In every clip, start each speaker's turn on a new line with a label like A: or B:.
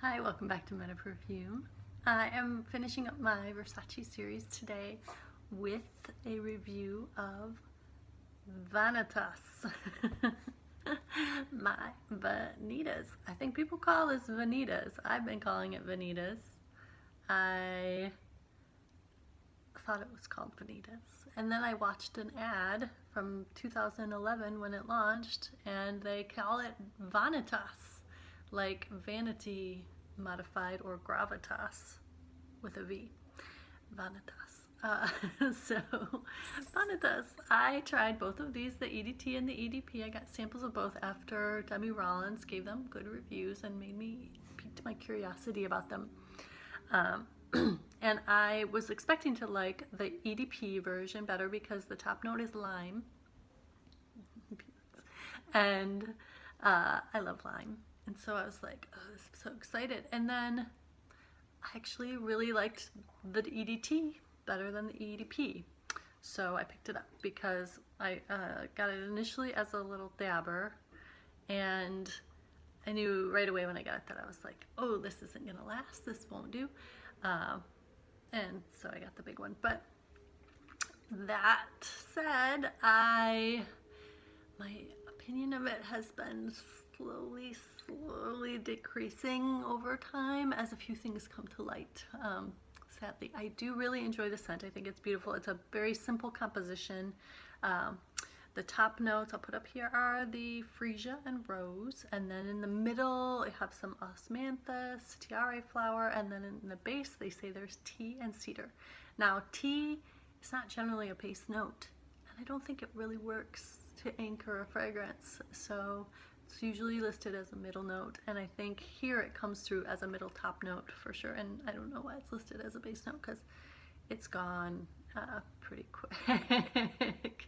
A: Hi, welcome back to Meta Perfume. I am finishing up my Versace series today with a review of Vanitas. My Vanitas. I think people call this Vanitas. I've been calling it Vanitas. I thought it was called Vanitas. And then I watched an ad from 2011 when it launched, and they call it Vanitas, like vanity modified, or gravitas with a V. Vanitas. So Vanitas, I tried both of these, the EDT and the EDP. I got samples of both after Demi Rollins gave them good reviews and piqued my curiosity about them. And I was expecting to like the EDP version better because the top note is lime. And I love lime. And so I was like, oh, I'm so excited. And then I actually really liked the EDT better than the EDP. So I picked it up because I got it initially as a little dabber. And I knew right away when I got it that I was like, oh, this isn't going to last. This won't do. And so I got the big one. But that said, my opinion of it has been slowly decreasing over time as a few things come to light. Sadly, I do really enjoy the scent. I think it's beautiful. It's a very simple composition. The top notes I'll put up here are the freesia and rose, and then in the middle I have some osmanthus, tiare flower, and then in the base they say there's tea and cedar. Now, tea is not generally a base note, and I don't think it really works to anchor a fragrance, so it's usually listed as a middle note, and I think here it comes through as a middle top note for sure, and I don't know why it's listed as a base note because it's gone pretty quick.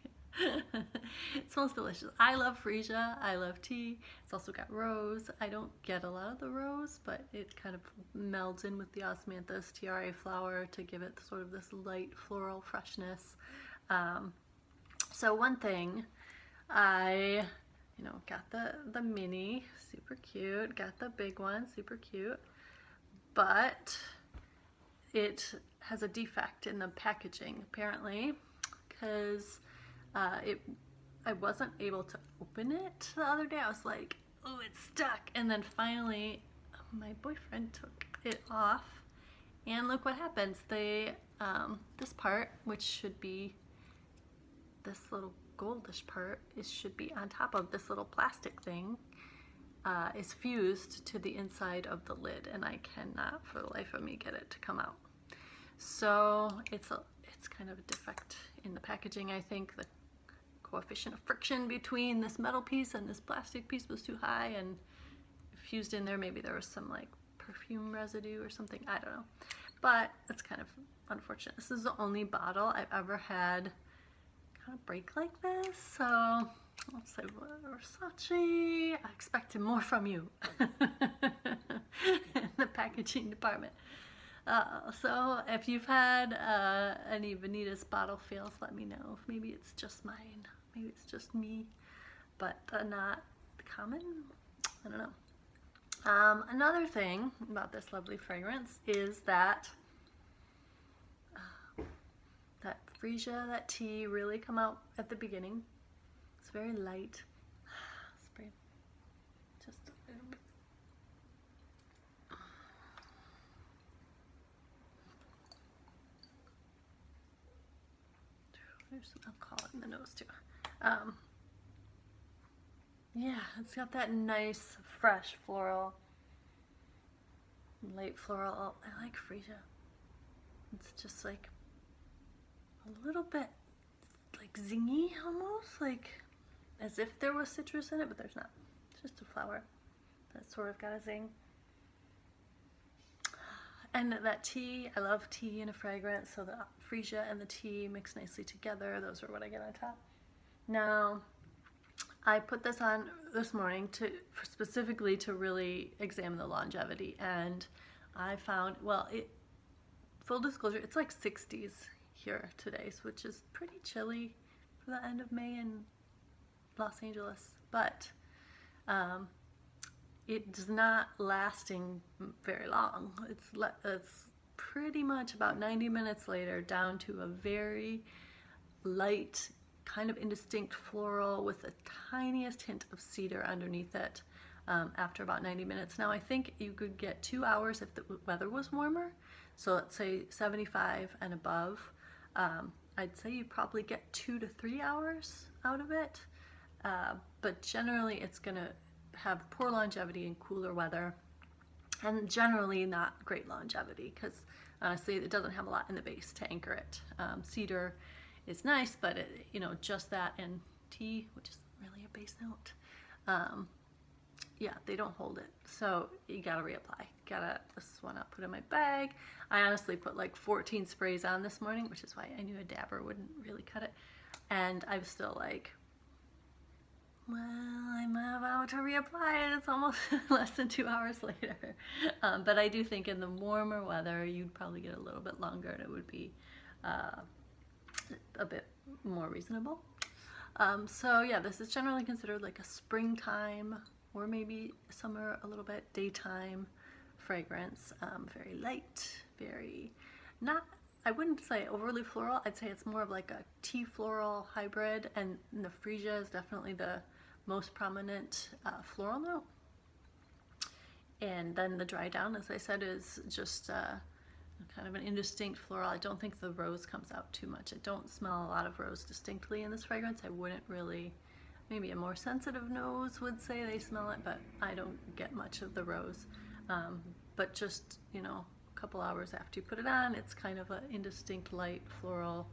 A: It smells delicious. I love freesia, I love tea. It's also got rose. I don't get a lot of the rose, but it kind of melds in with the osmanthus tiare flower to give it sort of this light floral freshness. So one thing, I got the mini, super cute, got the big one, super cute, but it has a defect in the packaging apparently, because I wasn't able to open it the other day. I was like, oh, it's stuck, and then finally my boyfriend took it off, and look what happens. This part, which should be this little goldish part, should be on top of this little plastic thing, is fused to the inside of the lid, and I cannot for the life of me get it to come out. So it's kind of a defect in the packaging. I think the coefficient of friction between this metal piece and this plastic piece was too high and fused in there. Maybe there was some like perfume residue or something, I don't know, but it's kind of unfortunate. This is the only bottle I've ever had kind of break like this, so I'll say, Versace, I expected more from you in the packaging department. So if you've had any Vanitas bottle fails, let me know. Maybe it's just mine, maybe it's just me, but not common. I don't know. Another thing about this lovely fragrance is that that freesia, that tea really come out at the beginning. It's very light. Spray just a little bit. There's some alcohol in the nose too. Yeah, it's got that nice, fresh floral, light floral. I like freesia. It's just like a little bit like zingy, almost like as if there was citrus in it, but there's not. It's just a flower that sort of got a zing. And that tea, I love tea in a fragrance, so the freesia and the tea mix nicely together. Those are what I get on top. Now, I put this on this morning specifically to really examine the longevity, and I found, well, full disclosure, it's like 60s here today, which is pretty chilly for the end of May in Los Angeles, but it's not lasting very long. It's pretty much about 90 minutes later down to a very light, kind of indistinct floral with the tiniest hint of cedar underneath it after about 90 minutes. Now I think you could get 2 hours if the weather was warmer. So let's say 75 and above. I'd say you probably get 2 to 3 hours out of it. But generally it's gonna have poor longevity in cooler weather, and generally not great longevity because honestly it doesn't have a lot in the base to anchor it. Cedar is nice, but it, you know, just that and tea, which is really a base note, yeah, they don't hold it. So you gotta reapply. This is one I'll put in my bag. I honestly put like 14 sprays on this morning, which is why I knew a dabber wouldn't really cut it. And I was still like, well, I'm about to reapply it. It's almost less than 2 hours later. But I do think in the warmer weather, you'd probably get a little bit longer and it would be a bit more reasonable. So yeah, this is generally considered like a springtime or maybe summer a little bit, daytime fragrance. Very light, very not, I wouldn't say overly floral. I'd say it's more of like a tea floral hybrid, and the freesia is definitely the most prominent floral note. And then the dry down, as I said, is just kind of an indistinct floral. I don't think the rose comes out too much. I don't smell a lot of rose distinctly in this fragrance. I wouldn't really, maybe a more sensitive nose would say they smell it, but I don't get much of the rose. But just, you know, a couple hours after you put it on, it's kind of an indistinct light floral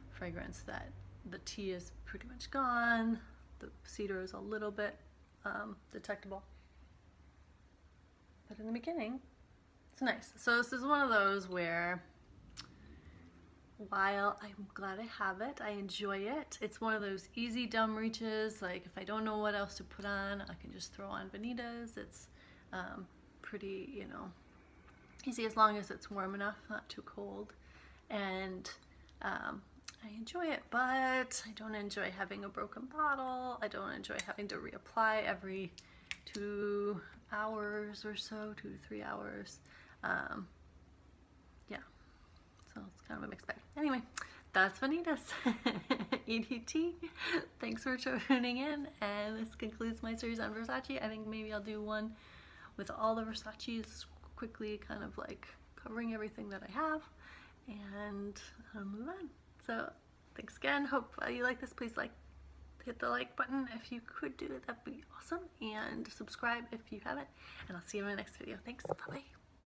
A: fragrance that the tea is pretty much gone. The cedar is a little bit detectable. But in the beginning, it's nice. So this is one of those where, while I'm glad I have it, I enjoy it. It's one of those easy dumb reaches. Like if I don't know what else to put on, I can just throw on Vanitas. It's pretty, you know, easy as long as it's warm enough, not too cold. And I enjoy it, but I don't enjoy having a broken bottle. I don't enjoy having to reapply every 2 hours or so, 2 to 3 hours. Yeah, so it's kind of a mixed bag. Anyway, that's Vanitas EDT. Thanks for tuning in, and this concludes my series on Versace. I think maybe I'll do one with all the Versace's quickly, kind of like covering everything that I have, and move on. So thanks again. Hope you like this. Please hit the like button if you could do it. That'd be awesome. And subscribe if you haven't. And I'll see you in my next video. Thanks. Bye-bye.